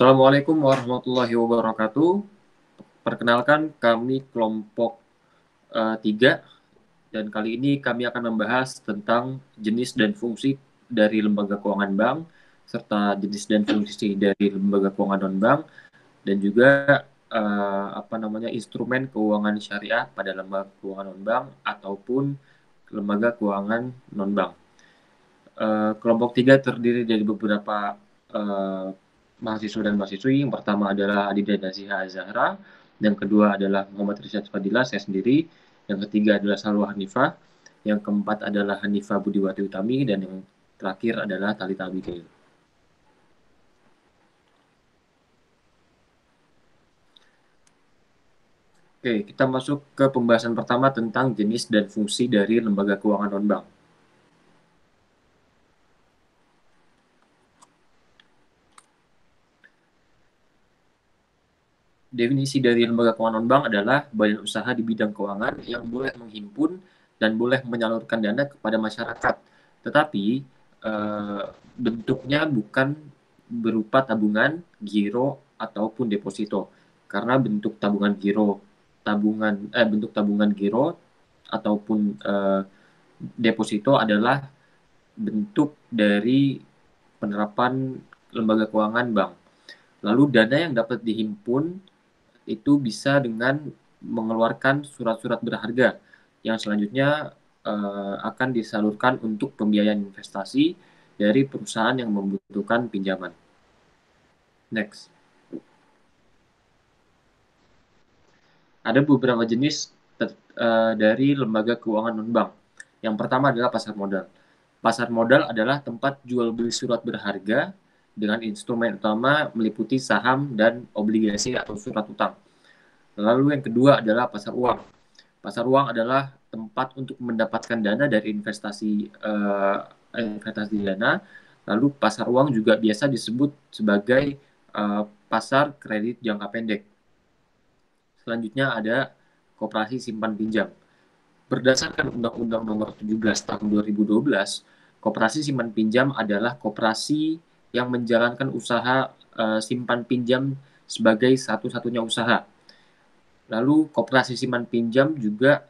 Assalamualaikum warahmatullahi wabarakatuh. Perkenalkan, kami kelompok 3 dan kali ini kami akan membahas tentang jenis dan fungsi dari lembaga keuangan bank serta jenis dan fungsi dari lembaga keuangan non-bank dan juga instrumen keuangan syariah pada lembaga keuangan non-bank ataupun lembaga keuangan non-bank. Kelompok 3 terdiri dari beberapa mahasiswa dan mahasiswi. Yang pertama adalah Adida Naziha Azahra, yang kedua adalah Muhammad Rishad Fadila, saya sendiri, yang ketiga adalah Salwa Hanifah, yang keempat adalah Hanifah Budiwati Utami, dan yang terakhir adalah Talita Abigail. Oke, kita masuk ke pembahasan pertama tentang jenis dan fungsi dari lembaga keuangan non-bank. Definisi dari lembaga keuangan non-bank adalah badan usaha di bidang keuangan yang boleh menghimpun dan boleh menyalurkan dana kepada masyarakat. Tetapi bentuknya bukan berupa tabungan, giro, ataupun deposito. Karena bentuk tabungan giro ataupun deposito adalah bentuk dari penerapan lembaga keuangan bank. Lalu dana yang dapat dihimpun itu bisa dengan mengeluarkan surat-surat berharga yang selanjutnya akan disalurkan untuk pembiayaan investasi dari perusahaan yang membutuhkan pinjaman. Next. Ada beberapa jenis dari lembaga keuangan non-bank. Yang pertama adalah pasar modal. Pasar modal adalah tempat jual beli surat berharga dengan instrumen utama meliputi saham dan obligasi atau surat utang. Lalu yang kedua adalah pasar uang. Pasar uang adalah tempat untuk mendapatkan dana dari investasi dana. Lalu pasar uang juga biasa disebut sebagai pasar kredit jangka pendek. Selanjutnya ada koperasi simpan pinjam. Berdasarkan Undang-Undang Nomor 17 Tahun 2012, koperasi simpan pinjam adalah koperasi yang menjalankan usaha simpan pinjam sebagai satu-satunya usaha. Lalu koperasi simpan pinjam juga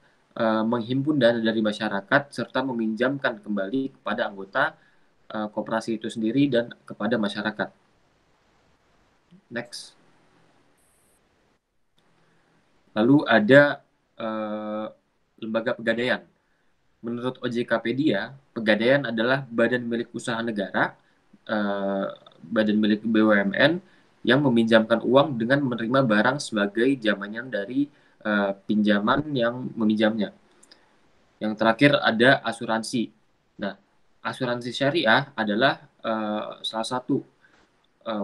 menghimpun dana dari masyarakat serta meminjamkan kembali kepada anggota koperasi itu sendiri dan kepada masyarakat. Next. Lalu ada lembaga pegadaian. Menurut OJKpedia, pegadaian adalah badan milik usaha negara, badan milik BUMN yang meminjamkan uang dengan menerima barang sebagai jaminan dari pinjaman yang meminjamnya. Yang terakhir ada asuransi. Nah, asuransi syariah adalah salah satu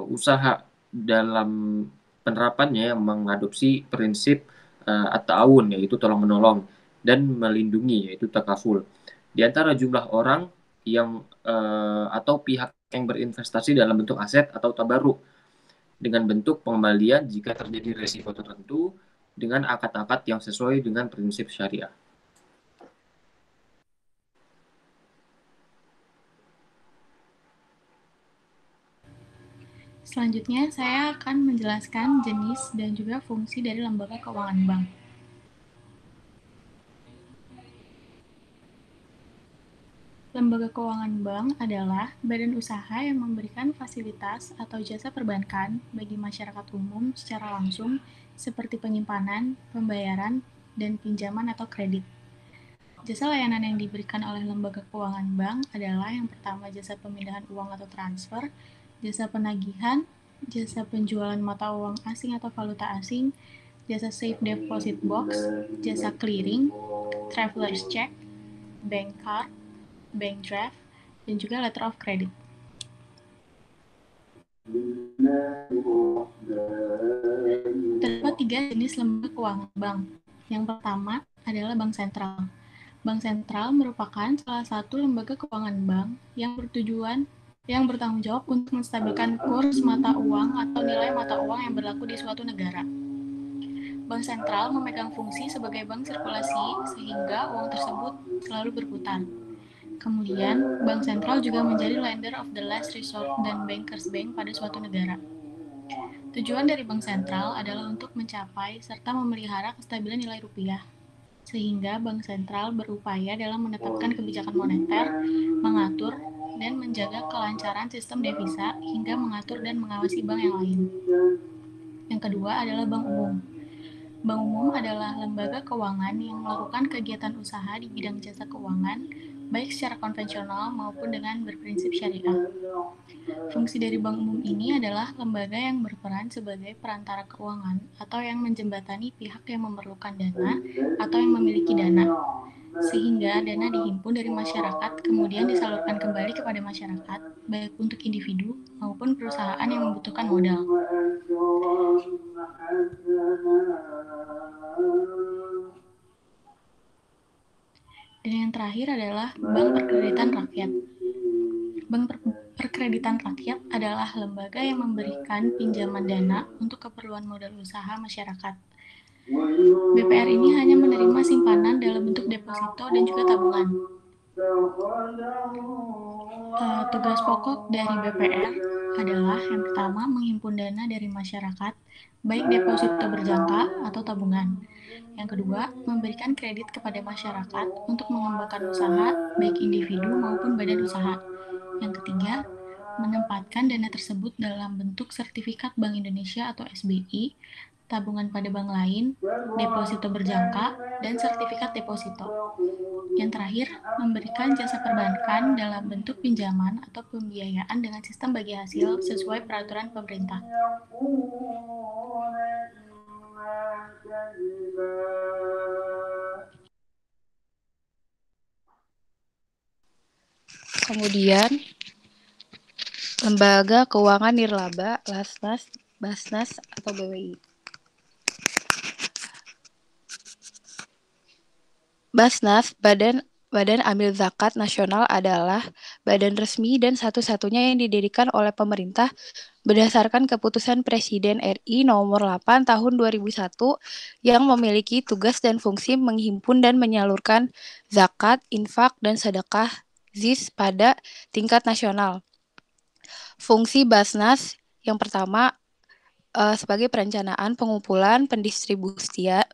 usaha dalam penerapannya yang mengadopsi prinsip at-ta'awun, yaitu tolong-menolong, dan melindungi, yaitu takaful. Di antara jumlah orang yang atau pihak yang berinvestasi dalam bentuk aset atau tabarruk dengan bentuk pengembalian jika terjadi risiko tertentu dengan akad-akad yang sesuai dengan prinsip syariah. Selanjutnya, saya akan menjelaskan jenis dan juga fungsi dari lembaga keuangan bank. Lembaga keuangan bank adalah badan usaha yang memberikan fasilitas atau jasa perbankan bagi masyarakat umum secara langsung seperti penyimpanan, pembayaran, dan pinjaman atau kredit. Jasa layanan yang diberikan oleh lembaga keuangan bank adalah yang pertama jasa pemindahan uang atau transfer, jasa penagihan, jasa penjualan mata uang asing atau valuta asing, jasa safe deposit box, jasa clearing, traveler's check, bank card, bank draft, dan juga letter of credit. Terdapat 3 jenis lembaga keuangan bank. Yang pertama adalah bank sentral. Bank sentral merupakan salah satu lembaga keuangan bank yang bertanggung jawab untuk menstabilkan kurs mata uang atau nilai mata uang yang berlaku di suatu negara. Bank sentral memegang fungsi sebagai bank sirkulasi sehingga uang tersebut selalu berputar. Kemudian, bank sentral juga menjadi lender of the last resort dan bankers bank pada suatu negara. Tujuan dari bank sentral adalah untuk mencapai serta memelihara kestabilan nilai rupiah, sehingga bank sentral berupaya dalam menetapkan kebijakan moneter, mengatur dan menjaga kelancaran sistem devisa, hingga mengatur dan mengawasi bank yang lain. Yang kedua adalah bank umum. Bank umum adalah lembaga keuangan yang melakukan kegiatan usaha di bidang jasa keuangan, baik secara konvensional maupun dengan berprinsip syariah. Fungsi dari bank umum ini adalah lembaga yang berperan sebagai perantara keuangan atau yang menjembatani pihak yang memerlukan dana atau yang memiliki dana, sehingga dana dihimpun dari masyarakat kemudian disalurkan kembali kepada masyarakat, baik untuk individu maupun perusahaan yang membutuhkan modal. Dan yang terakhir adalah Bank Perkreditan Rakyat. Bank Perkreditan Rakyat adalah lembaga yang memberikan pinjaman dana untuk keperluan modal usaha masyarakat. BPR ini hanya menerima simpanan dalam bentuk deposito dan juga tabungan. Tugas pokok dari BPR adalah yang pertama menghimpun dana dari masyarakat, baik deposito berjangka atau tabungan. Yang kedua, memberikan kredit kepada masyarakat untuk mengembangkan usaha, baik individu maupun badan usaha. Yang ketiga, menempatkan dana tersebut dalam bentuk sertifikat Bank Indonesia atau SBI, tabungan pada bank lain, deposito berjangka, dan sertifikat deposito. Yang terakhir, memberikan jasa perbankan dalam bentuk pinjaman atau pembiayaan dengan sistem bagi hasil sesuai peraturan pemerintah. Kemudian, Lembaga Keuangan Nirlaba, Lasnas, Basnas, atau BWI. Basnas, Badan Amil Zakat Nasional, adalah badan resmi dan satu-satunya yang didirikan oleh pemerintah berdasarkan keputusan Presiden RI nomor 8 tahun 2001 yang memiliki tugas dan fungsi menghimpun dan menyalurkan zakat, infak, dan sedekah ZIS pada tingkat nasional. Fungsi Basnas yang pertama sebagai perencanaan, pengumpulan, pendistribusian,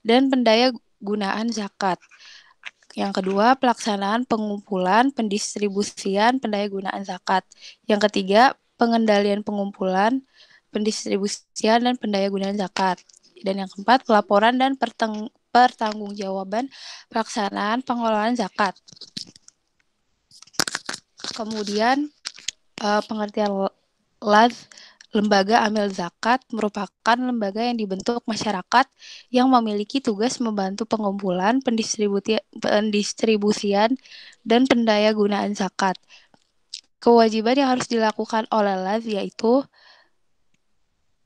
dan pendaya gunaan zakat. Yang kedua, pelaksanaan, pengumpulan, pendistribusian, pendaya gunaan zakat. Yang ketiga, pengendalian pengumpulan, pendistribusian, dan pendaya gunaan zakat. Dan yang keempat, pelaporan dan pertanggungjawaban pelaksanaan pengelolaan zakat. Kemudian pengertian Lembaga Amil Zakat merupakan lembaga yang dibentuk masyarakat yang memiliki tugas membantu pengumpulan, pendistribusian, dan pendaya gunaan zakat. Kewajiban yang harus dilakukan oleh LAZ yaitu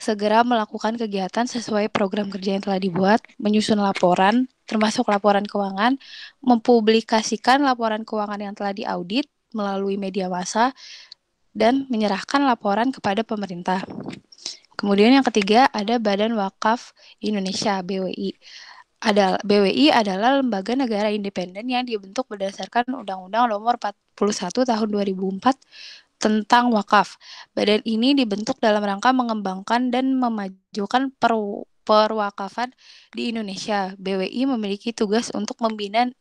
segera melakukan kegiatan sesuai program kerja yang telah dibuat, menyusun laporan, termasuk laporan keuangan, mempublikasikan laporan keuangan yang telah diaudit melalui media massa, dan menyerahkan laporan kepada pemerintah. Kemudian yang ketiga ada Badan Wakaf Indonesia (BWI). BWI adalah lembaga negara independen yang dibentuk berdasarkan Undang-Undang Nomor 41 Tahun 2004 tentang wakaf. Badan ini dibentuk dalam rangka mengembangkan dan memajukan perwakafan di Indonesia. BWI memiliki tugas untuk membina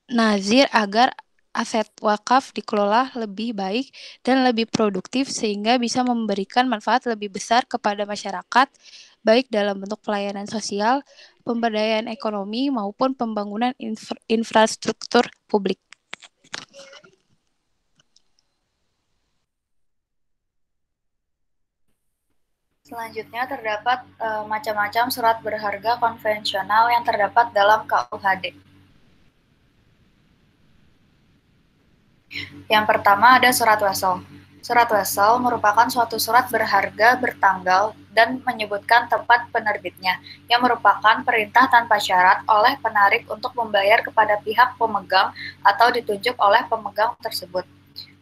nazir agar aset wakaf dikelola lebih baik dan lebih produktif sehingga bisa memberikan manfaat lebih besar kepada masyarakat, baik dalam bentuk pelayanan sosial, pemberdayaan ekonomi, maupun pembangunan infrastruktur publik. Selanjutnya terdapat macam-macam surat berharga konvensional yang terdapat dalam KUHD. Yang pertama ada surat wesel. Surat wesel merupakan suatu surat berharga bertanggal dan menyebutkan tempat penerbitnya, yang merupakan perintah tanpa syarat oleh penarik untuk membayar kepada pihak pemegang atau ditunjuk oleh pemegang tersebut.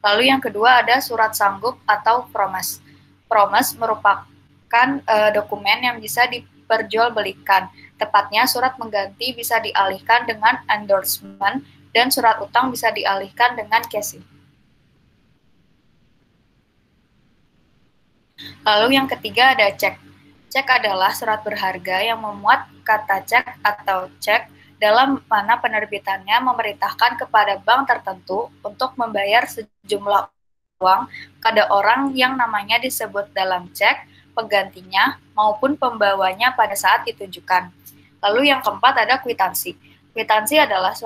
Lalu yang kedua ada surat sanggup atau promes. Promes merupakan dokumen yang bisa diperjualbelikan. Tepatnya surat mengganti bisa dialihkan dengan endorsement dan surat utang bisa dialihkan dengan casing. Lalu yang ketiga ada cek. Cek adalah surat berharga yang memuat kata cek atau cek dalam mana penerbitannya memerintahkan kepada bank tertentu untuk membayar sejumlah uang pada orang yang namanya disebut dalam cek, penggantinya, maupun pembawanya pada saat ditunjukkan. Lalu yang keempat ada kwitansi. Kwitansi adalah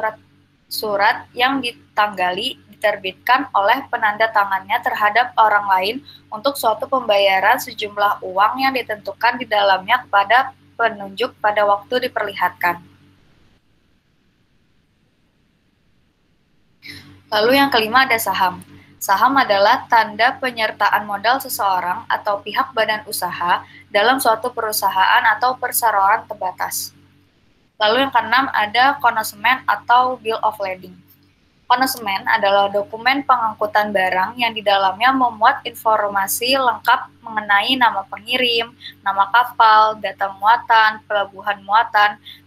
surat yang ditanggali diterbitkan oleh penanda tangannya terhadap orang lain untuk suatu pembayaran sejumlah uang yang ditentukan di dalamnya kepada penunjuk pada waktu diperlihatkan. Lalu yang kelima ada saham. Saham adalah tanda penyertaan modal seseorang atau pihak badan usaha dalam suatu perusahaan atau perseroan terbatas. Lalu yang keenam ada konsumen atau bill of lading. Konsumen adalah dokumen pengangkutan barang yang di dalamnya memuat informasi lengkap mengenai nama pengirim, nama kapal, data muatan,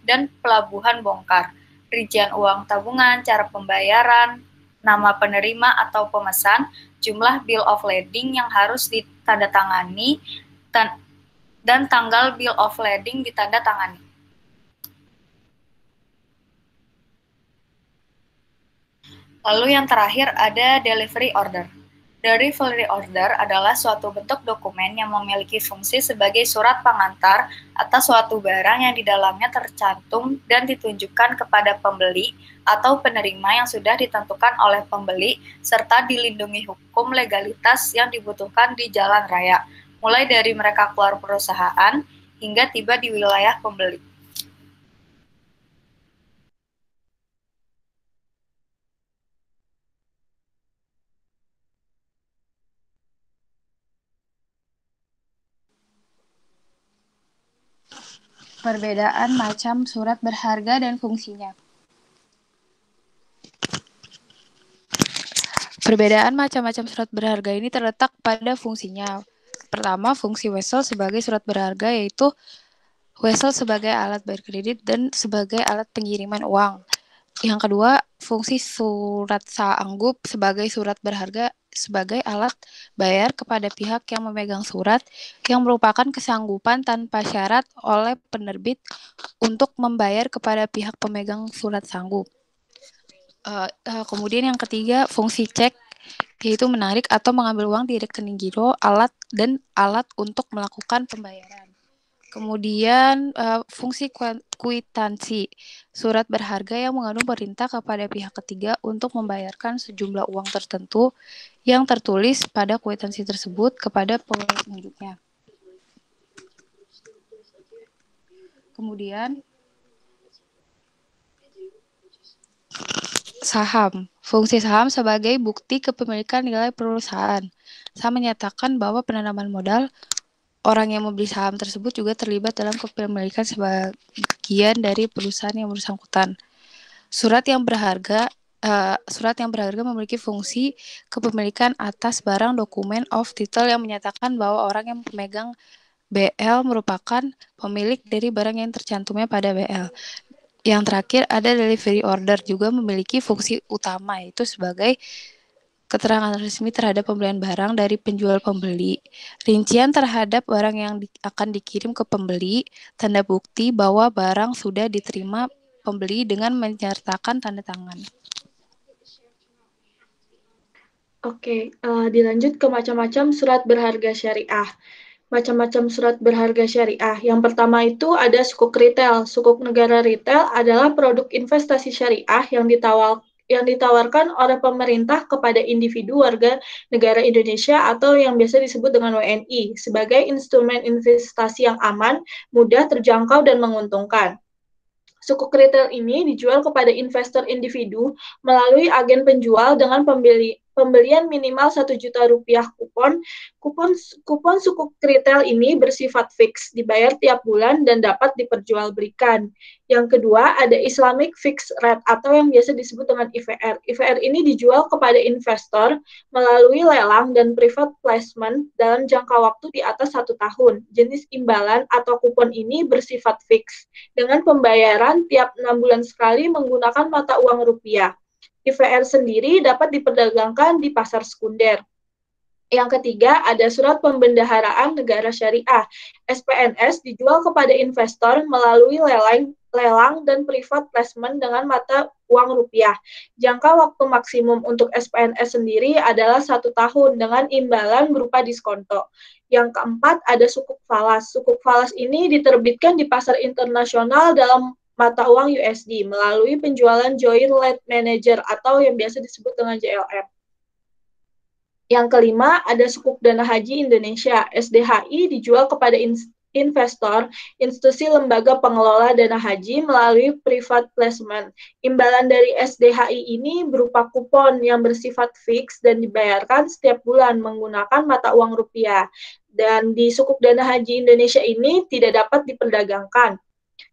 dan pelabuhan bongkar, rincian uang tabungan, cara pembayaran, nama penerima atau pemesan, jumlah bill of lading yang harus ditandatangani, dan tanggal bill of lading ditandatangani. Lalu yang terakhir ada delivery order. Delivery order adalah suatu bentuk dokumen yang memiliki fungsi sebagai surat pengantar atas suatu barang yang di dalamnya tercantum dan ditunjukkan kepada pembeli atau penerima yang sudah ditentukan oleh pembeli serta dilindungi hukum legalitas yang dibutuhkan di jalan raya, mulai dari mereka keluar perusahaan hingga tiba di wilayah pembeli. Perbedaan macam surat berharga dan fungsinya. Perbedaan macam-macam surat berharga ini terletak pada fungsinya. Pertama, fungsi wesel sebagai surat berharga yaitu wesel sebagai alat bayar kredit dan sebagai alat pengiriman uang. Yang kedua, fungsi surat sanggup sebagai surat berharga sebagai alat bayar kepada pihak yang memegang surat yang merupakan kesanggupan tanpa syarat oleh penerbit untuk membayar kepada pihak pemegang surat sanggup. Kemudian yang ketiga, fungsi cek yaitu menarik atau mengambil uang di rekening giro, alat untuk melakukan pembayaran. Kemudian fungsi kwitansi, surat berharga yang mengandung perintah kepada pihak ketiga untuk membayarkan sejumlah uang tertentu yang tertulis pada kwitansi tersebut kepada penunjuknya. Kemudian saham. Fungsi saham sebagai bukti kepemilikan nilai perusahaan. Saham menyatakan bahwa penanaman modal orang yang membeli saham tersebut juga terlibat dalam kepemilikan sebagian dari perusahaan yang bersangkutan. Surat yang berharga memiliki fungsi kepemilikan atas barang dokumen of title yang menyatakan bahwa orang yang memegang BL merupakan pemilik dari barang yang tercantumnya pada BL. Yang terakhir ada delivery order juga memiliki fungsi utama yaitu sebagai keterangan resmi terhadap pembelian barang dari penjual pembeli, rincian terhadap barang yang akan dikirim ke pembeli, tanda bukti bahwa barang sudah diterima pembeli dengan menyertakan tanda tangan. Oke, dilanjut ke macam-macam surat berharga syariah. Macam-macam surat berharga syariah. Yang pertama itu ada sukuk retail. Sukuk negara retail adalah produk investasi syariah yang ditawarkan oleh pemerintah kepada individu warga negara Indonesia atau yang biasa disebut dengan WNI sebagai instrumen investasi yang aman, mudah terjangkau dan menguntungkan. Sukuk retail ini dijual kepada investor individu melalui agen penjual dengan pembelian minimal Rp1.000.000 kupon. Kupon sukuk retail ini bersifat fix, dibayar tiap bulan dan dapat diperjualbelikan. Yang kedua, ada Islamic Fixed Rate atau yang biasa disebut dengan IFR. IFR ini dijual kepada investor melalui lelang dan private placement dalam jangka waktu di atas 1 tahun. Jenis imbalan atau kupon ini bersifat fix, dengan pembayaran tiap 6 bulan sekali menggunakan mata uang rupiah. IFR sendiri dapat diperdagangkan di pasar sekunder. Yang ketiga, ada surat pembendaharaan negara syariah. SPNS dijual kepada investor melalui lelang dan private placement dengan mata uang rupiah. Jangka waktu maksimum untuk SPNS sendiri adalah 1 tahun dengan imbalan berupa diskonto. Yang keempat, ada sukuk falas. Sukuk falas ini diterbitkan di pasar internasional dalam mata uang USD melalui penjualan Joint Lead Manager atau yang biasa disebut dengan JLM. Yang kelima, ada sukuk dana haji Indonesia. SDHI dijual kepada investor, institusi lembaga pengelola dana haji melalui private placement. Imbalan dari SDHI ini berupa kupon yang bersifat fix dan dibayarkan setiap bulan menggunakan mata uang rupiah. Dan di sukuk dana haji Indonesia ini tidak dapat diperdagangkan.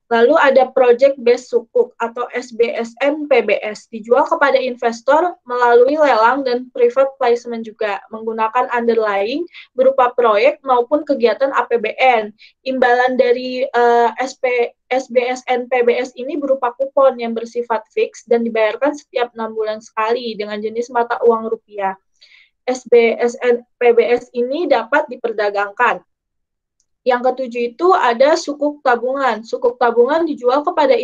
Lalu ada Project Based Sukuk atau SBSN PBS, dijual kepada investor melalui lelang dan private placement juga, menggunakan underlying berupa proyek maupun kegiatan APBN. Imbalan dari SBSN PBS ini berupa kupon yang bersifat fix dan dibayarkan setiap 6 bulan sekali dengan jenis mata uang rupiah. SBSN PBS ini dapat diperdagangkan. Yang ketujuh itu ada sukuk tabungan. Sukuk tabungan dijual kepada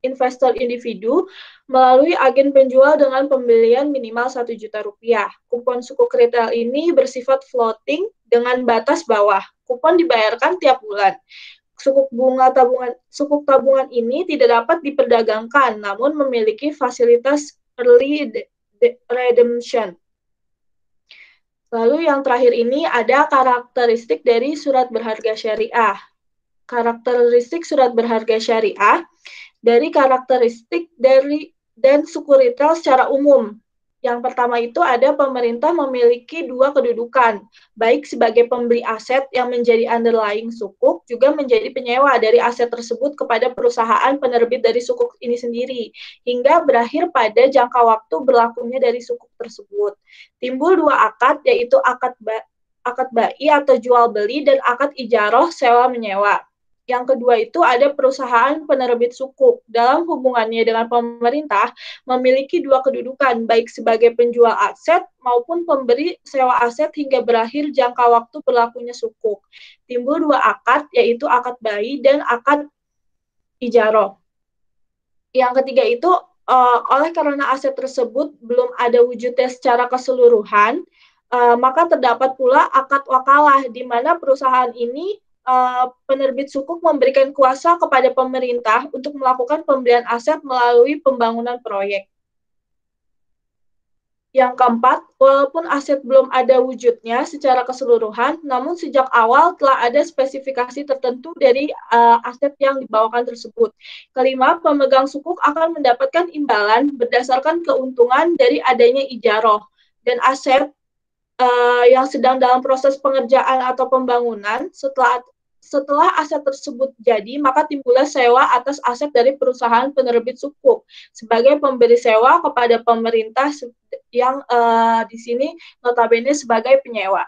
investor individu melalui agen penjual dengan pembelian minimal 1 juta rupiah. Kupon sukuk retail ini bersifat floating dengan batas bawah. Kupon dibayarkan tiap bulan. Sukuk tabungan ini tidak dapat diperdagangkan, namun memiliki fasilitas early redemption. Lalu yang terakhir ini ada karakteristik dari surat berharga syariah. Karakteristik surat berharga syariah dari karakteristik dan suku retail secara umum. Yang pertama itu ada pemerintah memiliki 2 kedudukan, baik sebagai pembeli aset yang menjadi underlying sukuk, juga menjadi penyewa dari aset tersebut kepada perusahaan penerbit dari sukuk ini sendiri, hingga berakhir pada jangka waktu berlakunya dari sukuk tersebut. Timbul 2 akad, yaitu akad bai atau jual beli dan akad ijaroh sewa menyewa. Yang kedua itu ada perusahaan penerbit sukuk. Dalam hubungannya dengan pemerintah, memiliki 2 kedudukan, baik sebagai penjual aset maupun pemberi sewa aset hingga berakhir jangka waktu berlakunya sukuk. Timbul 2 akad, yaitu akad bai dan akad ijaroh. Yang ketiga itu, oleh karena aset tersebut belum ada wujudnya secara keseluruhan, maka terdapat pula akad wakalah, di mana perusahaan ini penerbit sukuk memberikan kuasa kepada pemerintah untuk melakukan pembelian aset melalui pembangunan proyek. Yang keempat, walaupun aset belum ada wujudnya secara keseluruhan, namun sejak awal telah ada spesifikasi tertentu dari aset yang dibawakan tersebut. Kelima, pemegang sukuk akan mendapatkan imbalan berdasarkan keuntungan dari adanya ijaroh, dan aset yang sedang dalam proses pengerjaan atau pembangunan, setelah aset tersebut jadi, maka timbullah sewa atas aset dari perusahaan penerbit sukuk sebagai pemberi sewa kepada pemerintah yang di sini notabene sebagai penyewa.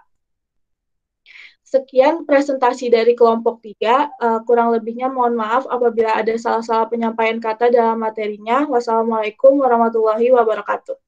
Sekian presentasi dari kelompok 3. Kurang lebihnya mohon maaf apabila ada salah-salah penyampaian kata dalam materinya. Wassalamualaikum warahmatullahi wabarakatuh.